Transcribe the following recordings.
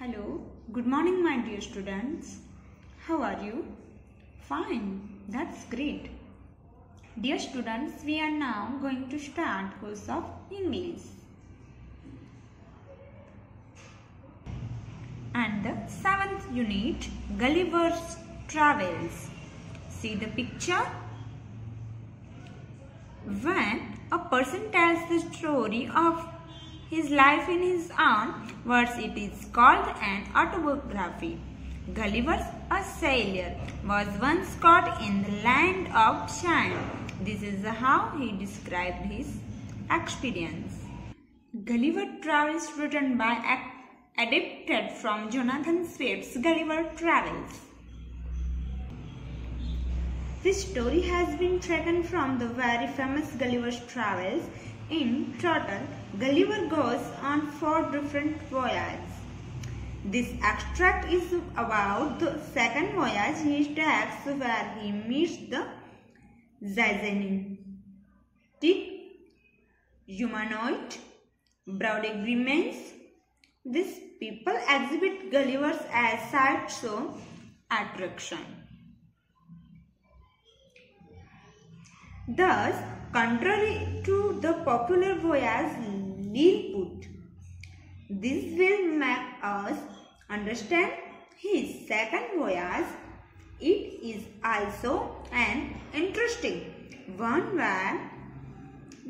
Hello, good morning my dear students. How are you? Fine, that's great. Dear students, we are now going to start course of English. And the 7th unit, Gulliver's Travels. See the picture? When a person tells the story of his life in his own words, it is called an autobiography. Gulliver, a sailor, was once caught in the land of China. This is how he described his experience. Gulliver Travels, written by adapted from Jonathan Swift's Gulliver Travels. This story has been taken from the very famous Gulliver's Travels. In total, Gulliver goes on 4 different voyages. This extract is about the second voyage he takes, where he meets the gigantic humanoid Broad-Agreements. These people exhibit Gulliver's as sideshow attraction. Thus, contrary to the popular voyage Lilliput, this will make us understand his second voyage. It is also an interesting one where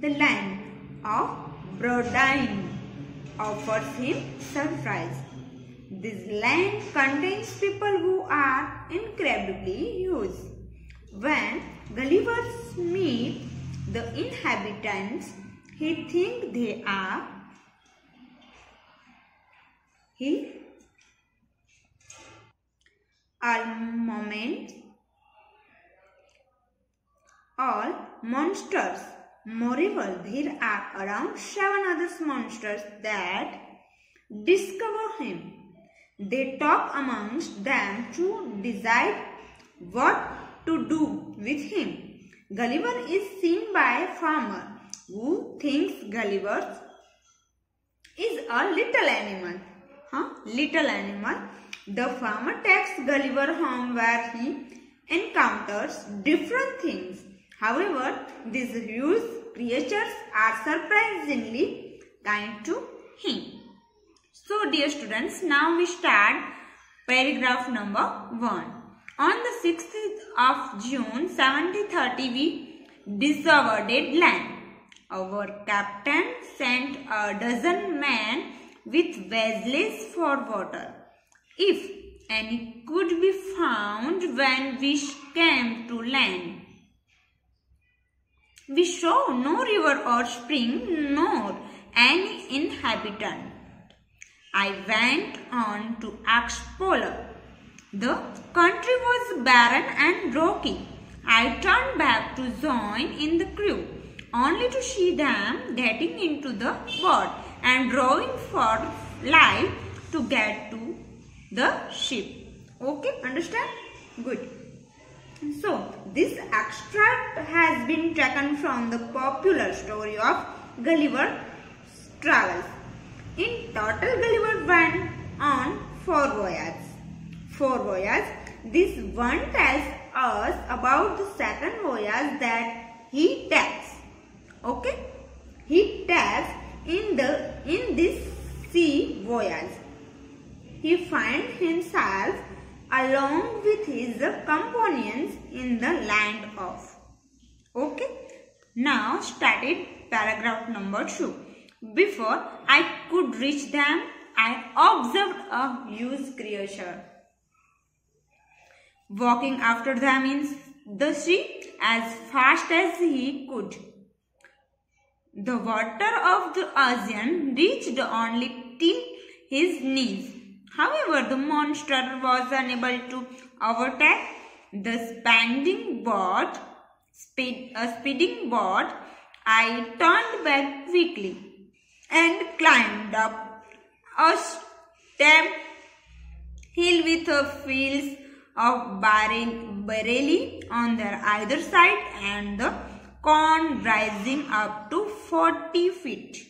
the land of Brodine offers him surprise. This land contains people who are incredibly huge. When Gulliver meets the inhabitants, he thinks they are all monsters. Moreover, there are around 7 other monsters that discover him. They talk amongst them to decide what to do with him. Gulliver is seen by a farmer who thinks Gulliver is a little animal. The farmer takes Gulliver home where he encounters different things. However, these huge creatures are surprisingly kind to him. So, dear students, now we start paragraph number 1. On the 6th of June 1730, we discovered land. Our captain sent a dozen men with vessels for water, if any could be found when we came to land. We saw no river or spring, nor any inhabitant. I went on to explore. The country was barren and rocky. I turned back to join in the crew, only to see them getting into the boat and rowing for life to get to the ship. Okay, understand? Good. So, this extract has been taken from the popular story of Gulliver's Travels. In total, Gulliver went on 4 voyages. This one tells us about the second voyage that he takes. Okay, he takes in this sea voyage. He finds himself along with his companions in the land of. Okay, now started paragraph number 2. Before I could reach them, I observed a huge creature walking after them in the sea as fast as he could. The water of the ocean reached only till his knees. However, the monster was unable to overtake the speeding boat. I turned back quickly and climbed up a steep hill with a fields of barley on their either side and the corn rising up to 40 feet.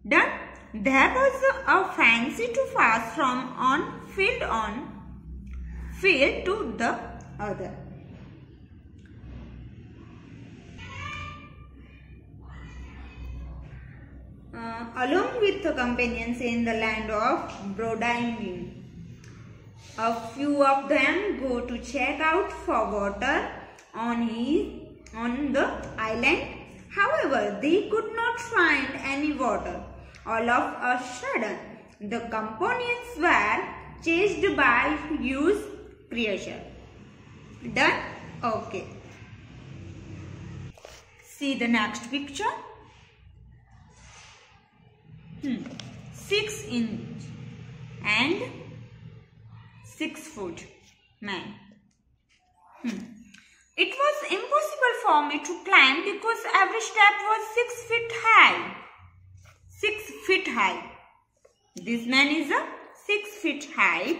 Done? there was a fancy to pass from one field to the other. Along with the companions in the land of Brodimir. A few of them go to check out for water on the island. However, they could not find any water. All of a sudden, the companions were chased by huge creatures. Done? Okay. See the next picture. 6 inch and 6 foot man. It was impossible for me to climb because every step was 6 feet high. 6 feet high. This man is a 6 feet high.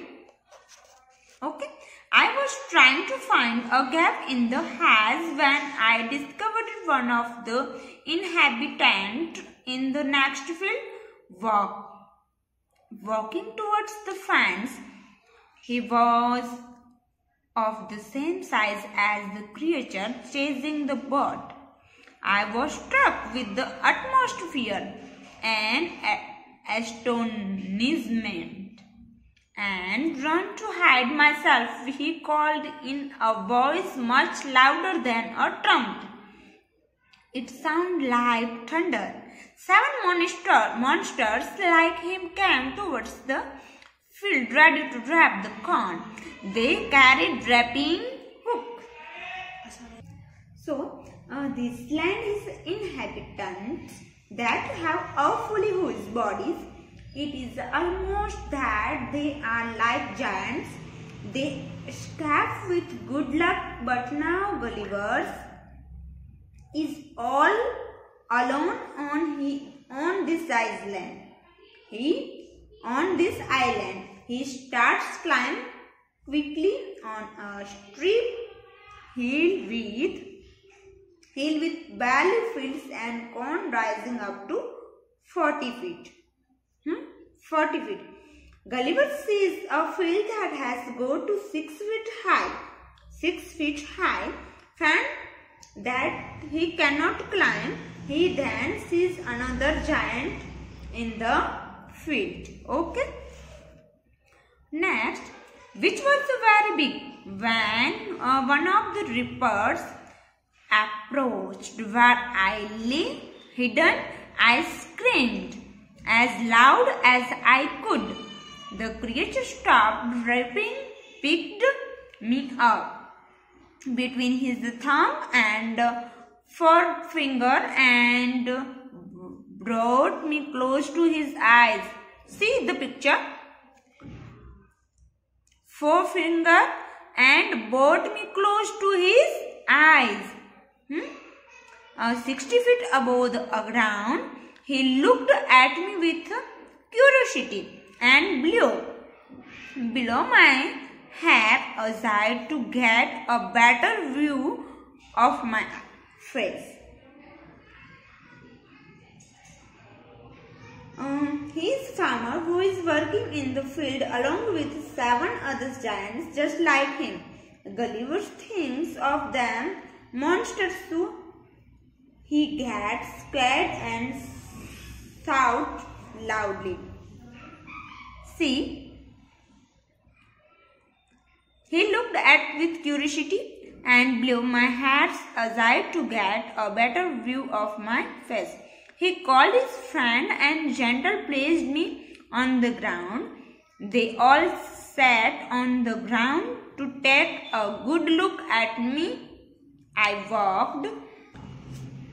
Okay. I was trying to find a gap in the haze when I discovered one of the inhabitants in the next field walking towards the fence. He was of the same size as the creature chasing the bird. I was struck with the utmost fear and astonishment and ran to hide myself. He called in a voice much louder than a trumpet. It sounded like thunder. 7 monsters like him came towards the field ready to grab the corn. They carried rapping hook. So, this land is inhabitants that have awfully huge bodies. It is almost that they are like giants. They escape with good luck, but now Gulliver is all alone on this island. He starts climbing quickly on a steep hill with barley fields and corn rising up to 40 feet. 40 feet. Gulliver sees a field that has gone to 6 feet high. 6 feet high. Found that he cannot climb. He then sees another giant in the field. Okay. Next, which was very big. When one of the reapers approached where I lay hidden, I screamed as loud as I could. The creature stopped reaping, picked me up between his thumb and forefinger and brought me close to his eyes. See the picture? Forefinger and brought me close to his eyes. 60 feet above the ground, he looked at me with curiosity and below my head aside to get a better view of my face. He is a farmer who is working in the field along with 7 other giants just like him. Gulliver thinks of them monsters too. He gets scared and shouts loudly. See, he looked at with curiosity and blew my hairs aside to get a better view of my face. He called his friend and gently placed me on the ground. They all sat on the ground to take a good look at me. I walked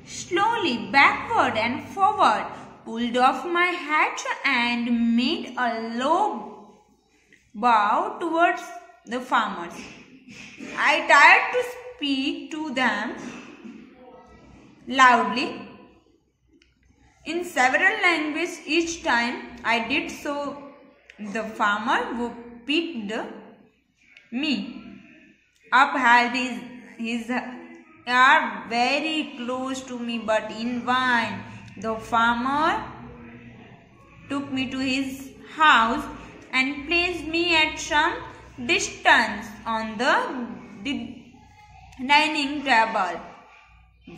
slowly backward and forward, pulled off my hat and made a low bow towards the farmers. I tried to speak to them loudly in several languages. Each time I did so, the farmer who picked me up held his ear very close to me, but in vain. The farmer took me to his house and placed me at some distance on the dining table,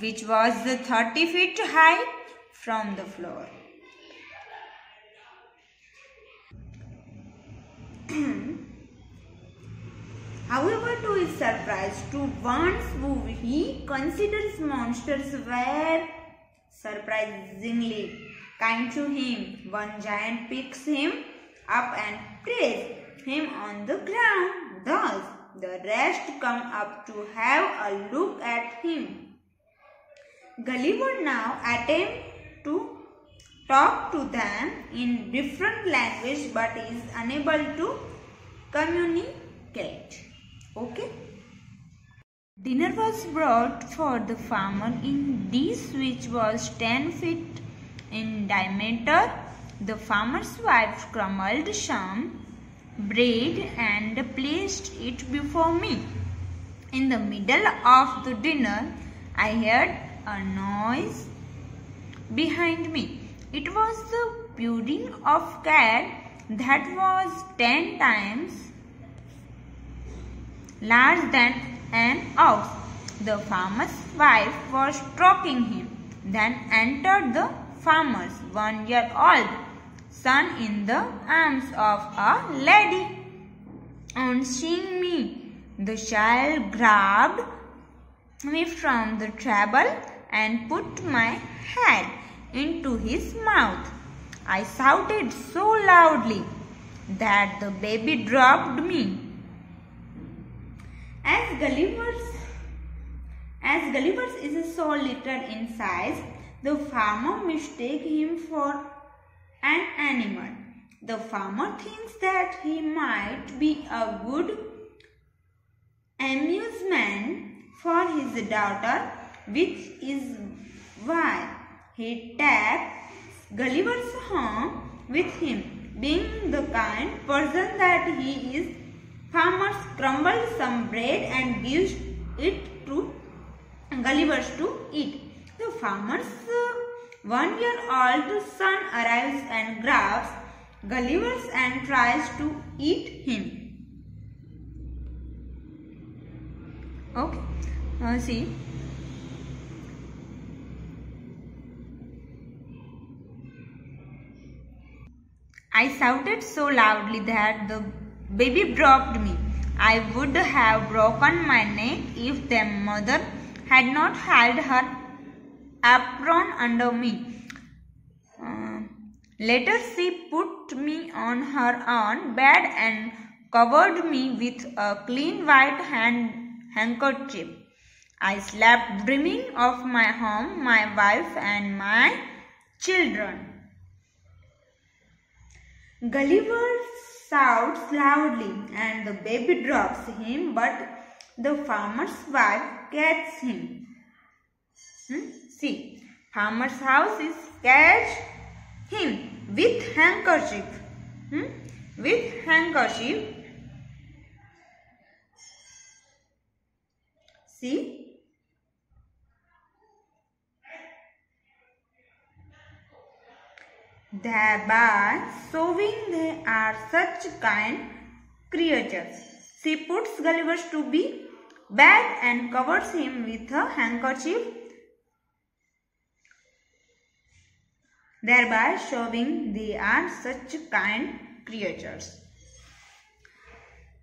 which was 30 feet high from the floor. However, to his surprise, two ones who he considers monsters were surprisingly kind to him. One giant picks him up and places him on the ground. Thus, the rest come up to have a look at him. Gulliver now attempts to talk to them in different language but is unable to communicate. Okay. Dinner was brought for the farmer in dish which was 10 feet in diameter. The farmer's wife crumbled some bread and placed it before me. In the middle of the dinner, I heard a noise behind me. It was the purring of cat that was 10 times larger than an ox. The farmer's wife was stroking him. Then entered the farmer's 1-year-old son in the arms of a lady. On seeing me, the child grabbed me from the table and put my head into his mouth. I shouted so loudly that the baby dropped me. As Gulliver is so little in size, the farmer mistakes him for an animal. The farmer thinks that he might be a good amusement for his daughter, which is why he takes Gulliver's home with him. Being the kind person that he is, farmer crumbles some bread and gives it to Gulliver to eat. The farmer's 1-year-old son arrives and grabs Gulliver and tries to eat him. Okay, see. I shouted so loudly that the baby dropped me. I would have broken my neck if the mother had not held her apron under me. Later she put me on her own bed and covered me with a clean white handkerchief. I slept dreaming of my home, my wife and my children. Gulliver shouts loudly and the baby drops him, but the farmer's wife catches him. See, farmer's house is catch him with handkerchief. With handkerchief. See. Thereby showing they are such kind creatures. She puts Gulliver to be bed and covers him with a handkerchief, thereby showing they are such kind creatures.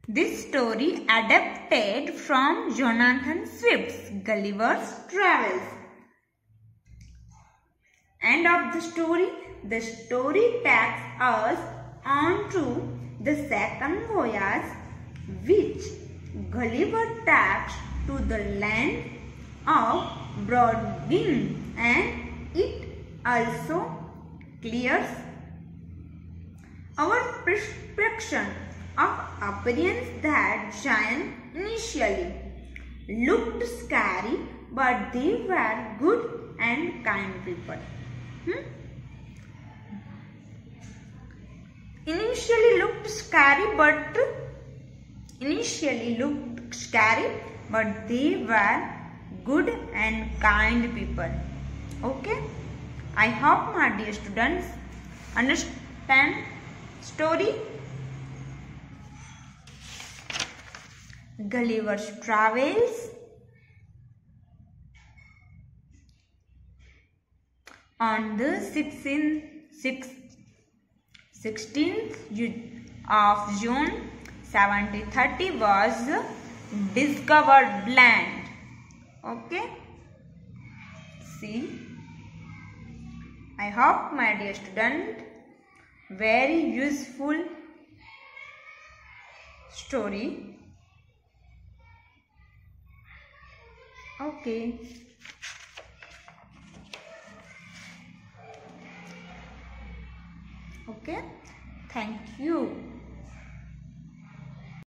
This story adapted from Jonathan Swift's Gulliver's Travels. End of the story. The story takes us on to the second voyage which Gulliver takes to the land of Brodin, and it also clears our perception of appearance that giants initially looked scary, but they were good and kind people. Initially looked scary, but they were good and kind people. Okay, I hope my dear students 10 story. Gulliver's Travels. On the 16th of June 1730 was discovered land. Okay. See. I hope, my dear student, very useful story. Okay. Okay. Thank you.